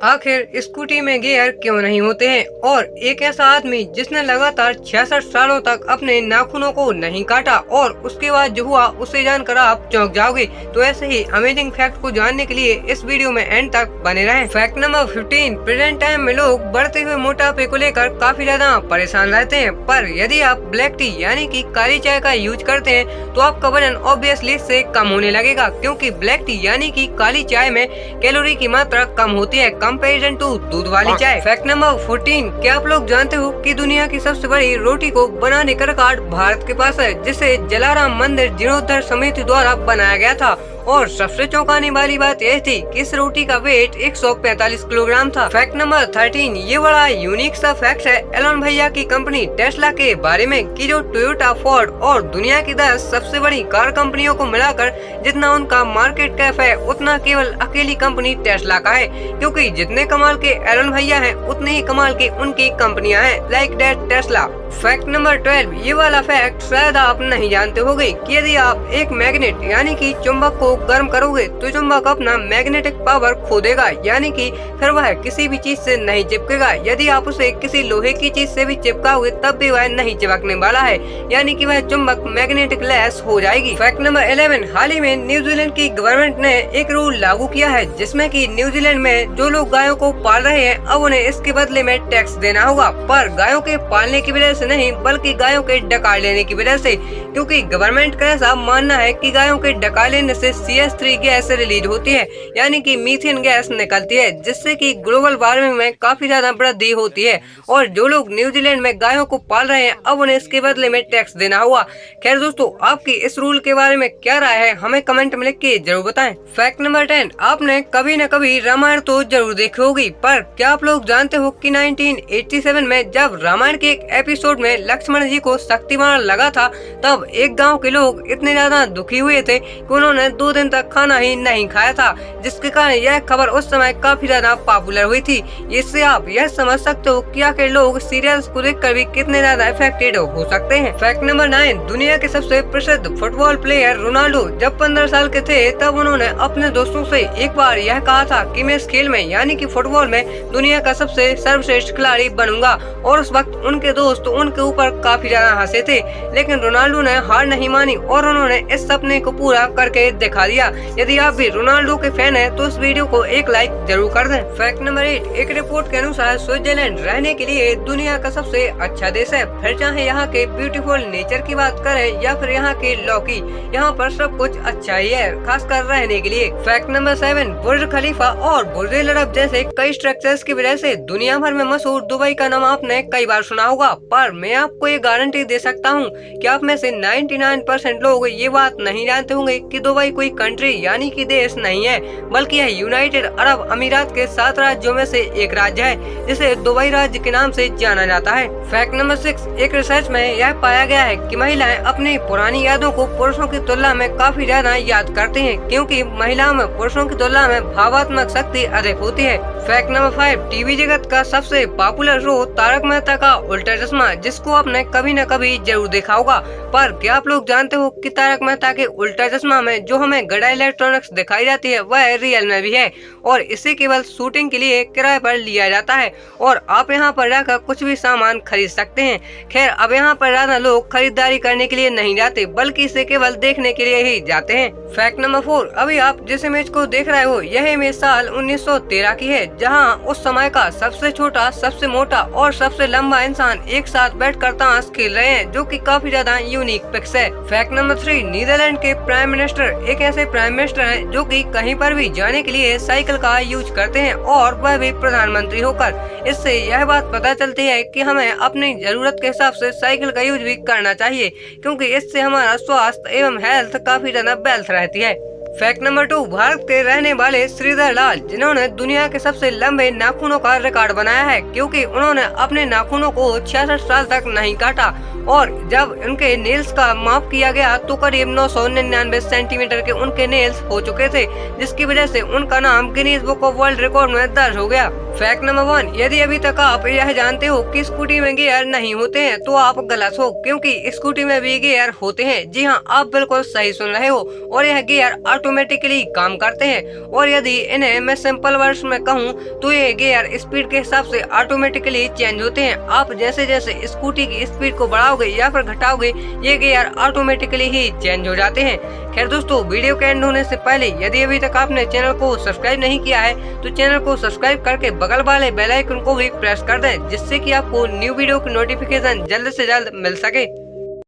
आखिर स्कूटी में गियर क्यों नहीं होते हैं? और एक ऐसा आदमी जिसने लगातार 66 सालों तक अपने नाखूनों को नहीं काटा और उसके बाद जो हुआ उसे जानकर आप चौंक जाओगे। तो ऐसे ही अमेजिंग फैक्ट को जानने के लिए इस वीडियो में एंड तक बने रहें। फैक्ट नंबर 15, प्रेजेंट टाइम में लोग बढ़ते हुए मोटापे को लेकर काफी ज्यादा परेशान रहते हैं, पर यदि आप ब्लैक टी यानी कि काली चाय का यूज करते हैं तो आपका वजन ऑब्वियसली इससे कम होने लगेगा, क्योंकि ब्लैक टी यानी कि काली चाय में कैलोरी की मात्रा कम होती है कंपैरिजन टू दूध वाली चाय। फैक्ट नंबर 14, क्या आप लोग जानते हो कि दुनिया की सबसे बड़ी रोटी को बनाने का रिकॉर्ड भारत के पास है, जिसे जलाराम मंदिर जीर्णोद्धार समिति द्वारा बनाया गया था। और सबसे चौंकाने वाली बात यह थी कि इस रोटी का वेट 145 किलोग्राम था। फैक्ट नंबर 13, ये बड़ा यूनिक सा फैक्ट है एलन भैया की कंपनी टेस्ला के बारे में कि जो टोयोटा, फोर्ड और दुनिया की 10 सबसे बड़ी कार कंपनियों को मिलाकर जितना उनका मार्केट कैप है उतना केवल अकेली कंपनी टेस्ला का है, क्योंकि जितने कमाल के एलन भैया हैं उतने ही कमाल की उनकी कंपनियां हैं, like that Tesla. Fact number 12, ये वाला फैक्ट शायद आप नहीं जानते होंगे कि यदि आप एक मैग्नेट यानी कि चुंबक को गर्म करोगे तो चुंबक अपना मैग्नेटिक पावर खो देगा, यानी कि फिर वह किसी भी चीज से नहीं चिपकेगा। यदि आप उसे किसी लोहे की चीज से भी चिपकाओगे तब भी वह नहीं चिपकने वाला है, यानी कि वह चुंबक मैग्नेटिक लेस हो जाएगी। फैक्ट नंबर 11, हाल ही में न्यूजीलैंड की गवर्नमेंट ने एक रूल लागू किया है जिसमें कि न्यूजीलैंड में जो लोग गायों को पाल रहे हैं अब उन्हें इसके बदले में टैक्स देना होगा, पर गायों के पालने की वजह से नहीं बल्कि गायों के डकार लेने की वजह से, क्योंकि गवर्नमेंट का ऐसा मानना है कि गायों के डकार लेने से CS3 गैस रिलीज होती है, यानी कि मीथेन गैस निकलती है, जिससे कि ग्लोबल वार्मिंग में काफी ज्यादा वृद्धि होती है। और जो लोग न्यूजीलैंड में गायों को पाल रहे हैं अब उन्हें इसके बदले में टैक्स देना होगा। खैर दोस्तों, आपकी इस रूल के बारे में क्या राय है हमें कमेंट में लिख के जरूर बताएं। फैक्ट नंबर 10, आपने कभी न कभी रामायण तो जरूर देखी होगी, पर क्या आप लोग जानते हो कि 1987 में जब रामायण के एक एपिसोड में लक्ष्मण जी को शक्तिमान लगा था तब एक गांव के लोग इतने ज्यादा दुखी हुए थे कि उन्होंने 2 दिन तक खाना ही नहीं खाया था, जिसके कारण यह खबर उस समय काफी ज्यादा पॉपुलर हुई थी। इससे आप यह समझ सकते हो कि आखिर लोग सीरियल्स को देखकर भी कितने ज्यादा इफेक्टेड हो सकते हैं। फैक्ट नंबर 9, दुनिया के सबसे प्रसिद्ध फुटबॉल प्लेयर रोनाल्डो जब 15 साल के थे तब उन्होंने अपने दोस्तों से एक बार यह कहा था कि मैं इस खेल में यानी कि फुटबॉल में दुनिया का सबसे सर्वश्रेष्ठ खिलाड़ी बनूंगा, और उस वक्त उनके दोस्त उनके ऊपर काफी ज्यादा हंसे थे, लेकिन रोनाल्डो ने हार नहीं मानी और उन्होंने इस सपने को पूरा करके दिखा दिया। यदि आप भी रोनाल्डो के फैन हैं तो इस वीडियो को एक लाइक जरूर कर दें। फैक्ट नंबर 8, एक रिपोर्ट के अनुसार स्विट्जरलैंड रहने के लिए दुनिया का सबसे अच्छा देश है। फिर चाहे यहाँ के ब्यूटीफुल नेचर की बात करें या फिर यहाँ के लॉ की, यहाँ पर सब कुछ अच्छा ही है, खासकर रहने के लिए। फैक्ट नंबर 7, बुर्ज खलीफा और बुर्ज अल अरब जैसे कई स्ट्रक्चर्स की वजह से दुनिया भर में मशहूर दुबई का नाम आपने कई बार सुना होगा, पर मैं आपको ये गारंटी दे सकता हूँ कि आप में से 99% लोग ये बात नहीं जानते होंगे कि दुबई कोई कंट्री यानी कि देश नहीं है, बल्कि यह यूनाइटेड अरब अमीरात के 7 राज्यों में से एक राज्य है जिसे दुबई राज्य के नाम से जाना जाता है। फैक्ट नंबर 6, एक रिसर्च में यह पाया गया है कि महिलाएं अपनी पुरानी यादों को पुरुषों की तुलना में काफी ज्यादा याद करती हैं, क्योंकि महिलाओं में पुरुषों की तुलना में भावात्मक शक्ति अधिक होती है। फैक्ट नंबर 5, टीवी जगत का सबसे पॉपुलर शो तारक मेहता का उल्टा चश्मा, जिसको आपने कभी न कभी जरूर देखा होगा, पर क्या आप लोग जानते हो कि तारक मेहता के उल्टा चश्मा में जो हमें गड़ा इलेक्ट्रॉनिक्स दिखाई जाती है वह रियल में भी है, और इसे केवल शूटिंग के लिए किराए पर लिया जाता है और आप यहाँ पर रहकर कुछ भी सामान खरीद सकते हैं। खैर, अब यहाँ पर ज्यादा लोग खरीदारी करने के लिए नहीं जाते बल्कि इसे केवल देखने के लिए ही जाते हैं। फैक्ट नंबर 4, अभी आप जिस इमेज को देख रहे हो यह इमेज साल 1913 की है, जहाँ उस समय का सबसे छोटा, सबसे मोटा और सबसे लंबा इंसान एक साथ बैठकर ताश खेल रहे हैं, जो कि काफी ज्यादा यूनिक पिक्स है। फैक्ट नंबर 3, नीदरलैंड के प्राइम मिनिस्टर एक ऐसे प्राइम मिनिस्टर हैं जो कि कहीं पर भी जाने के लिए साइकिल का यूज करते हैं, और वह भी प्रधानमंत्री होकर। इससे यह बात पता चलती है कि हमें अपनी जरूरत के हिसाब से साइकिल का यूज भी करना चाहिए, क्योंकि इससे हमारा स्वास्थ्य एवं हेल्थ काफी ज्यादा बेहतर रहती है। फैक्ट नंबर 2, भारत के रहने वाले श्रीधर लाल जिन्होंने दुनिया के सबसे लंबे नाखूनों का रिकॉर्ड बनाया है, क्योंकि उन्होंने अपने नाखूनों को 66 साल तक नहीं काटा, और जब उनके नेल्स का माप किया गया तो करीब 999 सेंटीमीटर के उनके नेल्स हो चुके थे, जिसकी वजह से उनका नाम Guinness book of world record में दर्ज हो गया। फैक्ट नंबर 1, यदि अभी तक आप यह जानते हो कि स्कूटी में गियर नहीं होते हैं तो आप गलत हो, क्योंकि स्कूटी में भी गियर होते हैं। जी हाँ, आप बिल्कुल सही सुन रहे हो, और यह गियर ऑटोमेटिकली काम करते हैं। और यदि इन्हें मैं सिंपल वर्ड्स में कहूँ तो ये गियर स्पीड के हिसाब से ऑटोमेटिकली चेंज होते हैं। आप जैसे जैसे स्कूटी की स्पीड को बढ़ाओगे या फिर घटाओगे, ये गियर ऑटोमेटिकली ही चेंज हो जाते हैं। खैर दोस्तों, वीडियो के एंड होने से पहले यदि अभी तक आपने चैनल को सब्सक्राइब नहीं किया है तो चैनल को सब्सक्राइब करके बगल वाले बेल आइकन को भी प्रेस कर दें, जिससे कि आपको न्यू वीडियो की नोटिफिकेशन जल्द से जल्द मिल सके।